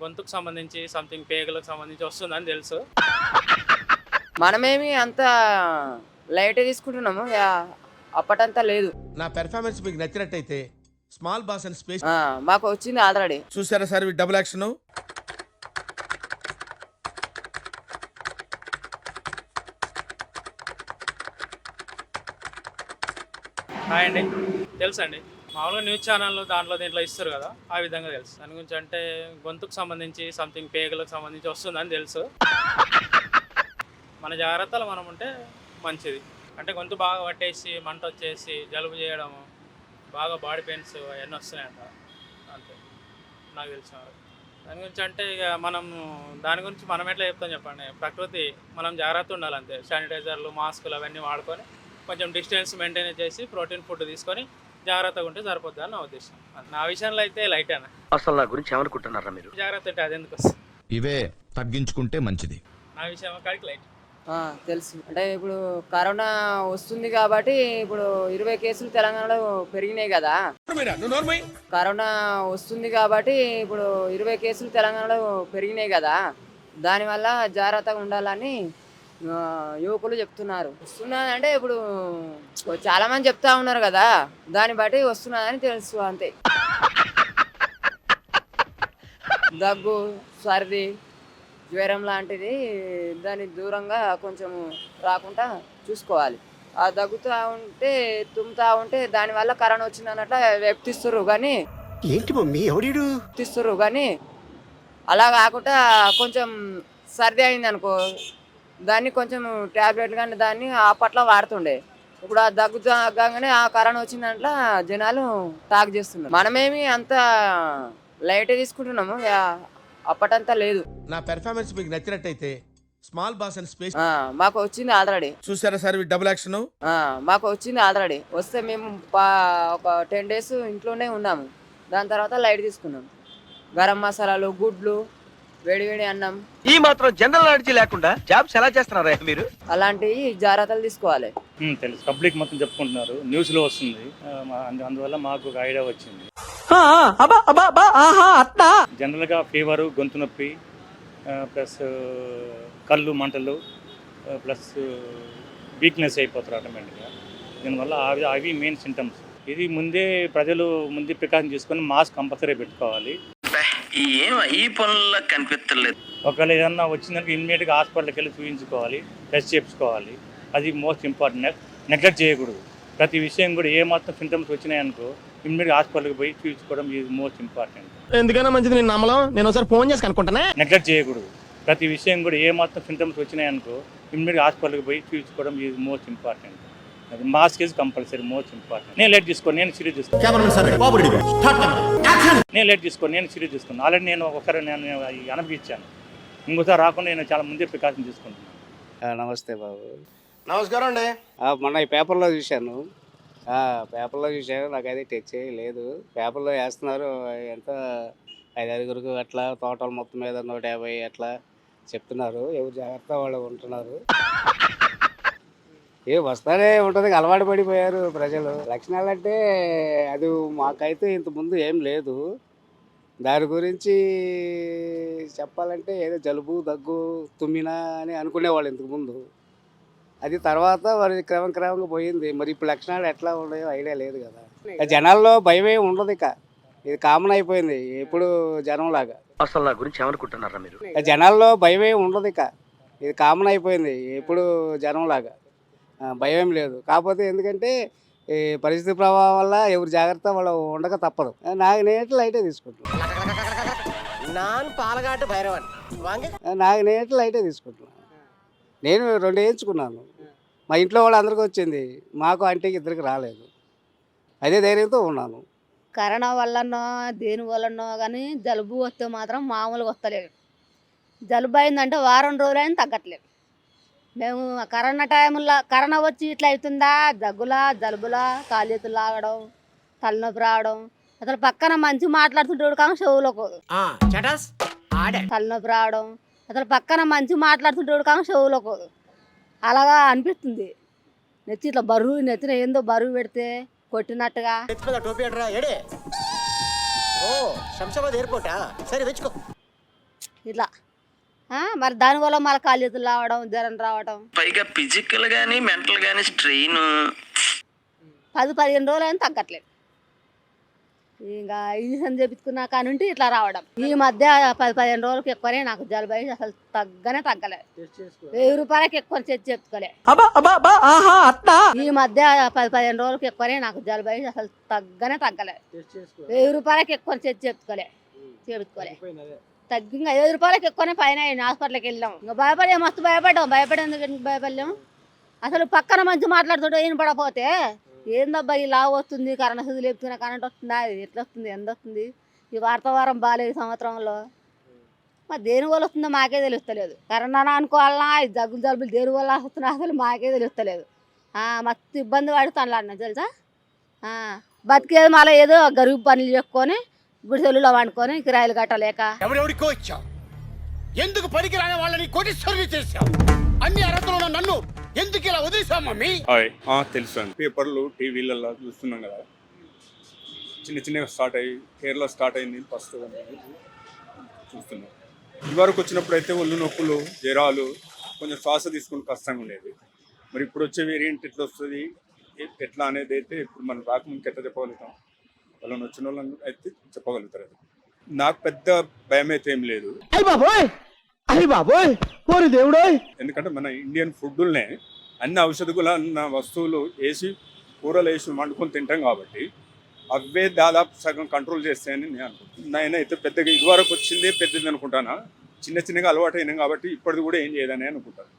గొంతుకు సంబంధించి సంథింగ్ పేగులకు సంబంధించి వస్తుందని తెలుసు. మనమేమి అంత లైట్ తీసుకుంటున్నాము. అప్పటంతా లేదు. నా పెర్ఫార్మెన్స్ మీకు నచ్చినట్టయితే స్మాల్ బాస్ అండ్ స్పేస్ మాకు వచ్చింది ఆల్రెడీ. చూసారా సార్ డబుల్ యాక్షన్. హాయ్ అండి. తెలుసండి, మామూలుగా న్యూస్ ఛానల్లో దీంట్లో ఇస్తారు కదా, ఆ విధంగా తెలుసు. దాని గురించి అంటే గొంతుకు సంబంధించి సంథింగ్ పేగులకు సంబంధించి వస్తుందని తెలుసు. మన జాగ్రత్తలు మనం ఉంటే మంచిది. అంటే గొంతు బాగా పట్టేసి మంట వచ్చేసి జలుబు చేయడము, బాగా బాడీ పెయిన్స్ అవన్నీ వస్తున్నాయంట. అంతే నాకు తెలిసిన వరకు. దాని గురించి అంటే ఇక దాని గురించి మనం ఎట్లా చెప్తాం చెప్పండి. ప్రకృతి మనం జాగ్రత్త ఉండాలి అంతే. శానిటైజర్లు, మాస్కులు అవన్నీ వాడుకొని కొంచెం డిస్టెన్స్ మెయింటైన్ చేసి ప్రోటీన్ ఫుడ్ తీసుకొని జాగ్రత్తగా ఉంటే సరిపోద్ది అని నా ఉద్దేశం. నా విషయంలో అయితే లైట్ అయినా. అసలు నా గురించి ఏమనుకుంటున్నారా మీరు? జాగ్రత్త అంటే అది ఎందుకు వస్తుంది? ఇవే తగ్గించుకుంటే మంచిది. నా విషయం కాడికి లైట్. తెలుసు. అంటే ఇప్పుడు కరోనా వస్తుంది కాబట్టి ఇప్పుడు 20 కేసులు తెలంగాణలో పెరిగినాయి కదా. కరోనా వస్తుంది కాబట్టి ఇప్పుడు 20 కేసులు తెలంగాణలో పెరిగినాయి కదా. దానివల్ల జాగ్రత్తగా ఉండాలని యువకులు చెప్తున్నారు. వస్తున్నదంటే ఇప్పుడు చాలా మంది చెప్తా ఉన్నారు కదా, దాన్ని బట్టి వస్తున్నదని తెలుసు అంతే. దగ్గు, సర్ది, జ్వరం లాంటిది దాని దూరంగా కొంచెం రాకుండా చూసుకోవాలి. ఆ దగ్గుతూ ఉంటే, తుమ్ముతూ ఉంటే దానివల్ల కరోనా వచ్చింది అన్నట్ల వెప్తిస్తుర్రు కానీ ఏంటి మమ్మీ ఎవడు వెప్తిస్తుర్రు కానీ అలా కాకుండా కొంచెం సర్ది అయింది అనుకో, దాన్ని కొంచెం ట్యాబ్లెట్లు కానీ దాన్ని అప్పట్లో వాడుతుండే. ఇప్పుడు ఆ దగ్గు తగ్గగానే ఆ కరోనా వచ్చిందంట్లా జనాలు టాక్ చేస్తున్నారు. మనమేమి అంత లైట్ తీసుకుంటున్నాము. అప్పటంతా లేదు. నా పెర్ఫార్మెన్స్ మీకు నచ్చినట్టయితే స్మాల్ బాస్ అండ్ స్పేస్ మాకు వచ్చింది ఆల్రెడీ. చూసారా సార్ డబుల్ యాక్షన్. మాకు వచ్చింది ఆల్రెడీ. వస్తే మేము ఒక 10 days ఇంట్లోనే ఉన్నాము. దాని తర్వాత లైట్ తీసుకున్నాం. గరం మసాలాలు, గుడ్లు, వేడివేడి అన్నం, ఈ మాత్రం జనరల్ నాలెడ్జ్ లేకుండా జాబ్స్ ఎలా చేస్తున్నారా మీరు? అలాంటివి జాగ్రత్తలు తీసుకోవాలి. తెలుసు, పబ్లిక్ మొత్తం చెప్పుకుంటున్నారు, న్యూస్ లో వస్తుంది. అందువల్ల మాకు ఒక ఐడియా వచ్చింది. జనరల్ గా ఫీవర్, గొంతు నొప్పి, ప్లస్ కళ్ళు మంటలు, ప్లస్ వీక్నెస్ అయిపోతారు ఆటోమేటిక్గా. దీనివల్ల అవి మెయిన్ సింటమ్స్. ఇది ప్రజలు ముందే ప్రికాషన్ తీసుకొని మాస్క్ కంపల్సరీ పెట్టుకోవాలి. ఈ పనుల్లో కనిపించలేదు. ఒకవేళ ఏదన్నా వచ్చిందంటే ఇమ్మీడియట్గా హాస్పిటల్కి వెళ్ళి చూపించుకోవాలి, టెస్ట్ చేయించుకోవాలి. అది మోస్ట్ ఇంపార్టెంట్. నెగ్లెక్ట్ చేయకూడదు. ప్రతి విషయం కూడా ఏ మాత్రం సింటమ్స్ వచ్చినాయనుకో ఇమ్మీడియట్గా హాస్పిటల్కి పోయి చూపించుకోవడం ఈజ్ మోస్ట్ ఇంపార్టెంట్. ఎందుకన్నా మంచిది నేను నమ్మలం. నేను ఒకసారి ఫోన్ చేసి కనుక్కుంటానే. నెగ్లెక్ట్ చేయకూడదు. ప్రతి విషయం కూడా ఏ మాత్రం సింటమ్స్ వచ్చినాయనుకో ఇమ్మీడియట్గా హాస్పిటల్కి పోయి చూపించుకోవడం ఈజ్ మోస్ట్ ఇంపార్టెంట్. అది mask is compulsory most important. నేను లేట్ తీసుకోను, నేను సీరియస్ తీసుకున్నాను. ఆల్రెడీ నేను ఒకసారి అనుభవించాను. ఇంకోసారి రాకుండా నేను చాలా ముందే ప్రికాషన్ తీసుకుంటున్నాను. నమస్తే బాబు. నమస్కారం అండి. మొన్న ఈ పేపర్లో చూశాను. నాకైతే టచ్ లేదు. పేపర్లో వేస్తున్నారు. ఎంత 5-6 అట్లా టోటల్ మొత్తం మీద 150 అట్లా చెప్తున్నారు. ఎవరు జాగ్రత్త వాళ్ళు ఉంటున్నారు. వస్తానే ఉంటుంది. అలవాటు పడిపోయారు ప్రజలు. లక్షణాలు అంటే అది మాకైతే ఇంతకుముందు ఏం లేదు. దాని గురించి చెప్పాలంటే ఏదో జలుబు, దగ్గు, తుమ్మినా అని అనుకునేవాళ్ళు ఇంతకుముందు. అది తర్వాత మరి క్రమంగా పోయింది. మరి ఇప్పుడు లక్షణాలు ఎట్లా ఉన్నాయో ఐడియా లేదు కదా. జనాల్లో భయమే ఉండదు. ఇక ఇది కామన్ అయిపోయింది. ఎప్పుడు జనంలాగా. అసలు నా గురించి ఏమనుకుంటున్నారా మీరు? జనాల్లో భయమే ఉండదు. ఇక ఇది కామన్ అయిపోయింది. ఎప్పుడు జనంలాగా భయం లేదు. కాకపోతే ఎందుకంటే ఈ పరిస్థితి ప్రభావం వల్ల ఎవరు జాగ్రత్త వాళ్ళు ఉండక తప్పదు. నాకు నేనైతే లైటే తీసుకుంటున్నాను. నేను 2 వేయించుకున్నాను. మా ఇంట్లో వాళ్ళు అందరికీ వచ్చింది. మాకు ఆంటీకి 2కి రాలేదు. అదే ధైర్యంతో ఉన్నాను. కరోనా వల్లనో దేని వల్లనో కానీ జలుబు వస్తే మాత్రం మామూలుగా వస్తలేదు. జలుబు అయిందంటే వారం రోజులైనా తగ్గట్లేదు. మేము కరోనా వచ్చి ఇట్లా అవుతుందా, దగ్గులా, జలుబులా, కాలు చేతులు లాగడం, తలనొప్పి రావడం. అసలు పక్కన మంచి మాట్లాడుతుంటాడు కానీ చెవులకు తలనొప్పి రావడం. అసలు పక్కన మంచి మాట్లాడుతుంటాడు కానీ చెవులకు అలాగా అనిపిస్తుంది. ఇట్లా నెత్తిన ఏందో బరువు పెడితే కొట్టినట్టుగా. శంషాబాద్ ఎయిర్పోర్టా? సరే తెచ్చుకో. ఇట్లా మరి దానివల్ల మళ్ళీ కాళ్ళు చేతులు రావడం జ్వరం రావడం పైగా ఫిజికల్ గానీ మెంటల్ గానీ స్ట్రెయిన్ 10-15 రోజులు అయినా తగ్గట్లేదు. ఇంకా ఇంజక్షన్ చేపించుకున్నా కానుండి ఇట్లా రావడం. ఈ మధ్య 10-15 రోజులకి ఎక్కువనే నాకు జలుబు అయ్యి అసలు తగ్గలే. 1000 రూపాయలకి ఎక్కువ చెప్పుకోలే. ఈ మధ్య 10-15 రోజులకి ఎక్కువనే నాకు జలుబు అయ్యి అసలు తగ్గలే. 1000 రూపాయలకి ఎక్కువ చేపించుకోలే. తగ్గి 5 రూపాయలకి ఎక్కువనే పైన హాస్పిటల్కి వెళ్ళాం. ఇంకా మస్తు భయపడేందుకు భయపడలేము. అసలు పక్కన మంచి మాట్లాడుతుంటే ఏం పడపోతే ఏందబ్బా ఇలా వస్తుంది కరెంట్ సూది లేపుతున్నా కరెంట్ వస్తుందా ఎట్లా వస్తుంది ఎంత వస్తుంది ఈ వార్తావారం బాగాలేదు సంవత్సరంలో మరి దేని వల్ల వస్తుందో మాకే తెలుస్తలేదు. కరోనా అనుకోవాలన్నా ఈ జలుబులు దేని వల్ల వస్తున్నా అసలు మాకే తెలుస్తలేదు. మస్తు ఇబ్బంది పడుతాను అన్న తెలుసా. బతికేది మళ్ళీ ఏదో గరీబ్ పనులు చెప్పుకొని గుడిసెల్లో వండుకొని కిరాయిలు కట్టలేక ఎవరెవరికో ఇచ్చావు, ఎందుకు పనికి రాని వాళ్ళని కోటీశ్వరుని చేశావు, అన్ని అర్హతలు ఉన్న నన్ను ఎందుకు ఇలా వదిలేసావు మమ్మీ? తెలుసు అండి, పేపర్లు టీవీలలో చూస్తున్నాం కదా. చిన్నగా స్టార్ట్ అయ్యి కేరళ స్టార్ట్ అయింది ఫస్ట్ చూస్తున్నాం. ఇదివరకు వచ్చినప్పుడు అయితే ఒళ్ళు నొప్పులు జ్వరాలు కొంచెం శ్వాస తీసుకుని కష్టంగా ఉండేది. మరి ఇప్పుడు వచ్చే వేరియంట్ ఎట్లా వస్తుంది ఎట్లా అనేది అయితే ఇప్పుడు మనం రాకముందుకు ఎట్లా చెప్పగలుగుతాం, వాళ్ళని వచ్చిన వాళ్ళని అయితే చెప్పగలుగుతారు. అది నాకు పెద్ద భయం అయితే ఏం లేదు. ఎందుకంటే మన ఇండియన్ ఫుడ్నే అన్ని ఔషధ వస్తువులు వేసి కూరలు వేసి వండుకొని తింటాం కాబట్టి అవే దాదాపు సగం కంట్రోల్ చేస్తాయని నేను అనుకుంటున్నాను. నేనైతే పెద్దగా ఇదివరకు వచ్చిందే పెద్దది అనుకుంటానా, చిన్నగా అలవాటు అయినాం కాబట్టి ఇప్పటిది కూడా ఏం చేయదని అనుకుంటాను.